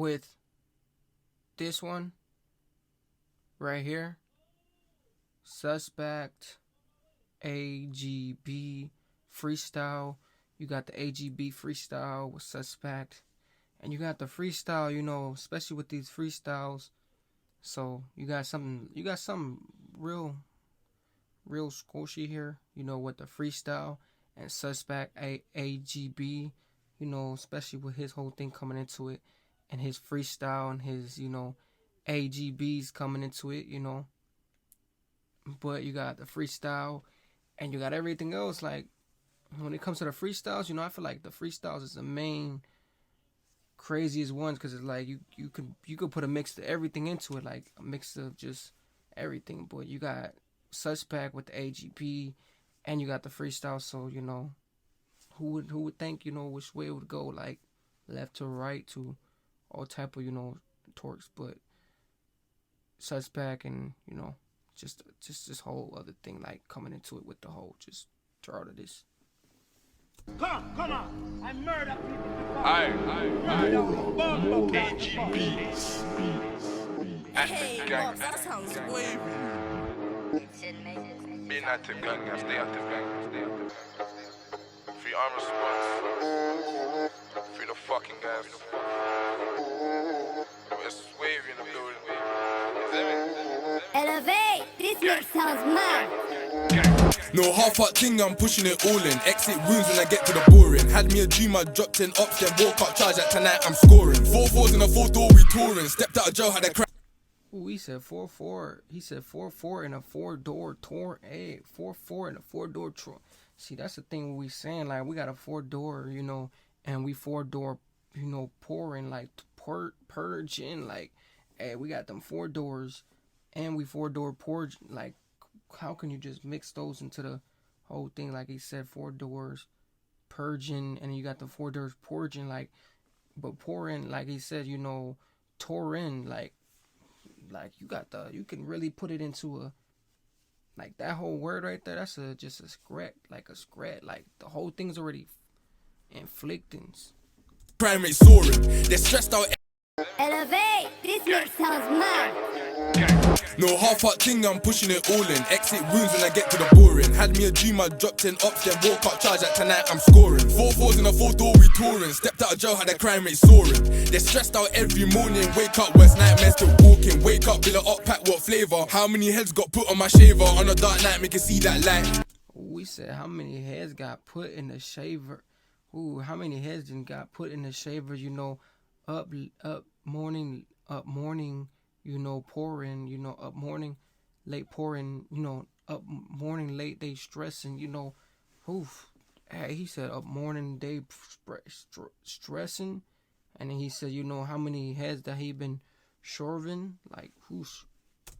with this one right here, Suspect, AGB, Freestyle. You got the AGB Freestyle with Suspect, and you got the Freestyle, especially with these freestyles. So you got something real squishy here, with the Freestyle and Suspect AGB, especially with his whole thing coming into it, and his Freestyle and his, AGBs coming into it, But you got the Freestyle, and you got everything else. Like, when it comes to the freestyles, I feel like the freestyles is the main craziest ones, because it's like you could put a mix of everything into it, like a mix of just everything. But you got Suspect with the AGP, and you got the Freestyle. So who would think which way it would go, like left to right to all type of torques. But Suspect, and just this whole other thing, like coming into it with the whole just draw to this. Come on! I murder people before. AGBs. Active gang. That sounds wavy. Being active gang, stay active gang. Free armor squads. Free the fucking guys. It's wavy in the building. Elevate! This mix sounds mad. No half-heart thing, I'm pushing it all in. Exit wounds when I get to the boring. Had me a dream, I dropped 10 ups, then woke up charge at tonight, I'm scoring. 4-4s in a 4-door, we touring. Stepped out of jail, had a crack. Ooh, he said 4-4. He said 4-4 in a 4-door tour. Hey, 4-4 in a 4-door tour. See, that's the thing we saying. Like, we got a 4-door, and we 4-door, pouring, like, purging. Like, hey, we got them 4 doors, and we 4-door purge. Like, how can you just mix those into the whole thing? Like he said, 4 doors purging, and you got the 4 doors purging, like, but pouring, like he said, touring, like you can really put it into a, like, that whole word right there, that's just a scrat, like the whole thing's already inflicting. Crime rate soaring. They're stressed out. Elevate! This mix sounds mad. No half-heart thing, I'm pushing it all in. Exit wounds when I get to the boring. Had me a dream, I dropped 10 ups, then woke up charge at tonight, I'm scoring. 4-4s in a 4-door, we touring. Stepped out of jail, had a crime rate soaring. They're stressed out every morning. Wake up, worst nightmares still walking. Wake up, bill it up, pack what flavor. How many heads got put on my shaver? On a dark night, make you see that light. We said how many heads got put in the shaver. Ooh, how many heads done got put in the shaver, up morning, pouring, up morning, late pouring, up morning, late day stressing, oof. Hey, he said up morning, day stressing, and then he said, how many heads that he been swerving, like, whoosh.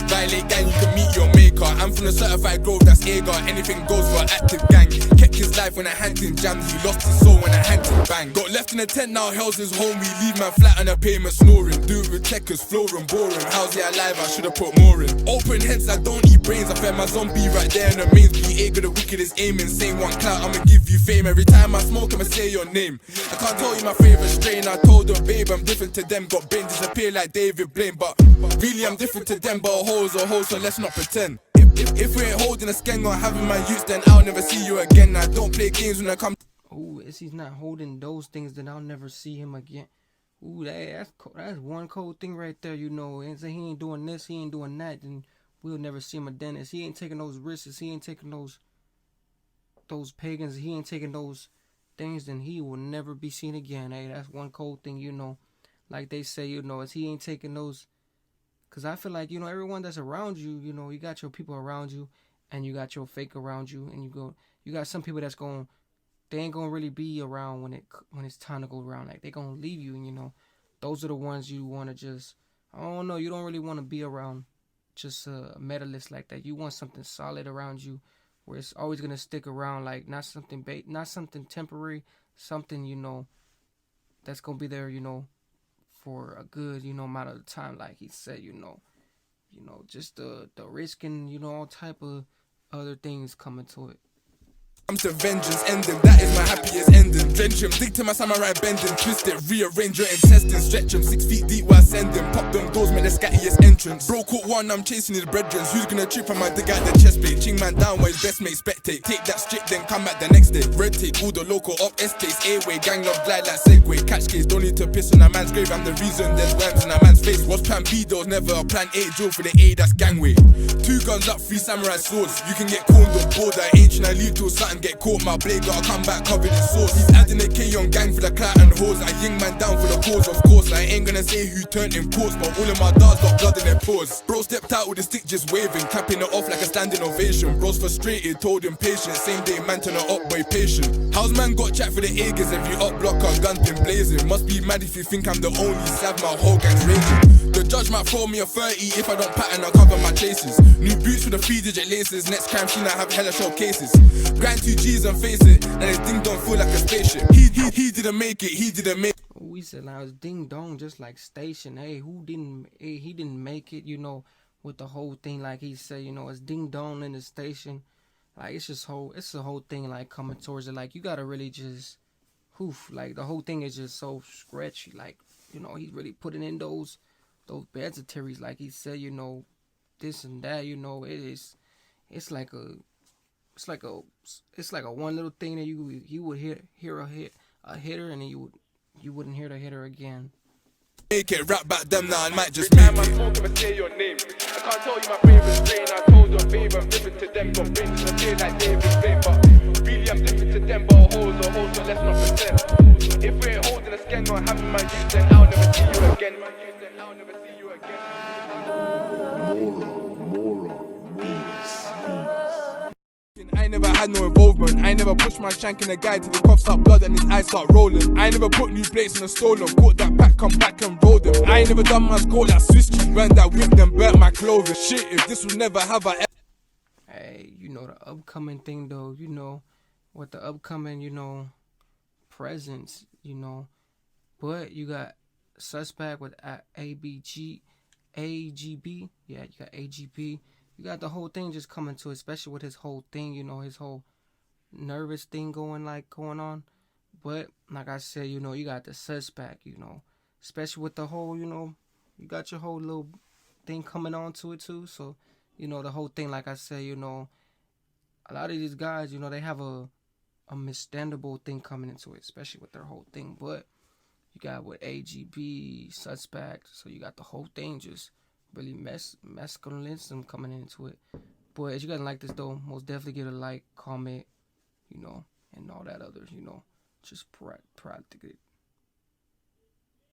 Violate gang, you can meet your maker. I'm from the certified grove, that's Agar. Anything goes for an active gang. Kept his life when I hanged him jammed. He lost his soul when I hanged him bang. Got left in a tent, now hell's his home. We leave man flat on a pavement snoring. Do it with checkers, flooring, boring. How's he alive? I should've put more in. Open heads, I don't eat brains. I fed my zombie right there in the mains. Be Agar, the wickedest aiming. Saying one clout, I'ma give you fame. Every time I smoke, I'ma say your name. I can't tell you my favorite strain. I told her, babe, I'm different to them. Got brain disappear like David Blaine. But really, I'm different to them. But a hoe's a hoe, so let's not pretend. If we ain't holding a skeng or having my youth, then I'll never see you again. I don't play games when I come. Ooh, if he's not holding those things, then I'll never see him again. Ooh, that's one cold thing right there, And say he ain't doing this, he ain't doing that, then we'll never see him again. If he ain't taking those risks, he ain't taking those pagans, he ain't taking those things, then he will never be seen again. Hey, that's one cold thing, Like they say, if he ain't taking those. Because I feel like, everyone that's around you, you got your people around you, and you got your fake around you, and you got some people that's they ain't going to really be around when it's time to go around. Like, they going to leave you, and, those are the ones you want to just, I don't know, you don't really want to be around just a medalist like that. You want something solid around you, where it's always going to stick around, like, not something temporary, something, that's going to be there, for a good, amount of time, like he said, just the risk and, all type of other things coming to it. Comes to vengeance ending, that is my happiest ending. Drench him, dig to my samurai bending, twist it, rearrange your intestines, stretch him 6 feet deep while sending. Pop them doors, make the scattiest entrance. Bro caught one, I'm chasing his brethren. Who's gonna trip? I might dig out the chest plate. Ching man down while his best mate spectate. Take that strip, then come back the next day. Red tape, all the local up estates. A-way, gang love glide like Segway. Catch case, don't need to piss on a man's grave. I'm the reason there's worms in a man's face. What's plan B though? Never a plan A drill for the A, that's gangway. 2 guns up, 3 samurai swords. You can get corned on board. I ain't tryna leave till something get caught. My blade gotta come back covered in sauce. He's adding a K on gang for the clout and hose. I ying man down for the cause, of course. I ain't gonna say who turned in courts, but all of my dogs got blood in their paws. Bro stepped out with the stick just waving, capping it off like a standing ovation. Bro's frustrated, told him patient. Same day man turn it up, boy patient. How's man got chat for the Aegis? Every up blocker, guns been blazing. Must be mad if you think I'm the only sav, my whole gang's raging. The judge might throw me a 30 if I don't pattern, I'll cover my chases. New boots with the 3-digit laces. Next crime scene I have hella showcases. Grind 2 G's and face it. Now this ding don't feel like a spaceship. He didn't make it, he didn't make it. We said now it's ding dong just like station. Hey, he didn't make it, you know, with the whole thing like he said, you know, it's ding dong in the station. Like it's the whole thing like coming towards it. Like you gotta really just like the whole thing is just so scratchy. Like, you know, he's really putting in those budgetaries, like he said, you know, this and that, you know, it's like a one little thing that you would hear a hitter and then you wouldn't hear the hitter again. Make it rap back them now, I might just make Time I it. smoke, I'ma say your name. I can't tell you my favorite strain. I told your favorite ripping to them, but brains in the day like David Blaine. But really I'm different to them, but hoes, so let's not pretend. If we ain't holding a scan or having my youth, then I'll never see you again. I never had no involvement. I never pushed my shank in a guy till the cough start blood and his eyes start rolling. I never put new plates on a stolen. Caught that back, come back and roll them. I ain't never done my score like Swiss cheese. Ran that whip, then burnt my clothing. Shit, if this would never have a. Hey, you know the upcoming thing though, you know, with the upcoming, you know, presence, you know, but you got suspect with AGB, yeah, you got AGB. You got the whole thing just coming to it, especially with his whole thing, you know, his whole nervous thing going on. But like I said, you know, you got the suspect, you know, especially with the whole, you know, you got your whole little thing coming on to it too. So, you know, the whole thing, like I said, you know, a lot of these guys, you know, they have a misstandable thing coming into it, especially with their whole thing. But you got with AGB, suspect, so you got the whole thing just really masculinism coming into it. But if you guys like this though, most definitely give it a like, comment, you know, and all that others, you know, just proud to get it.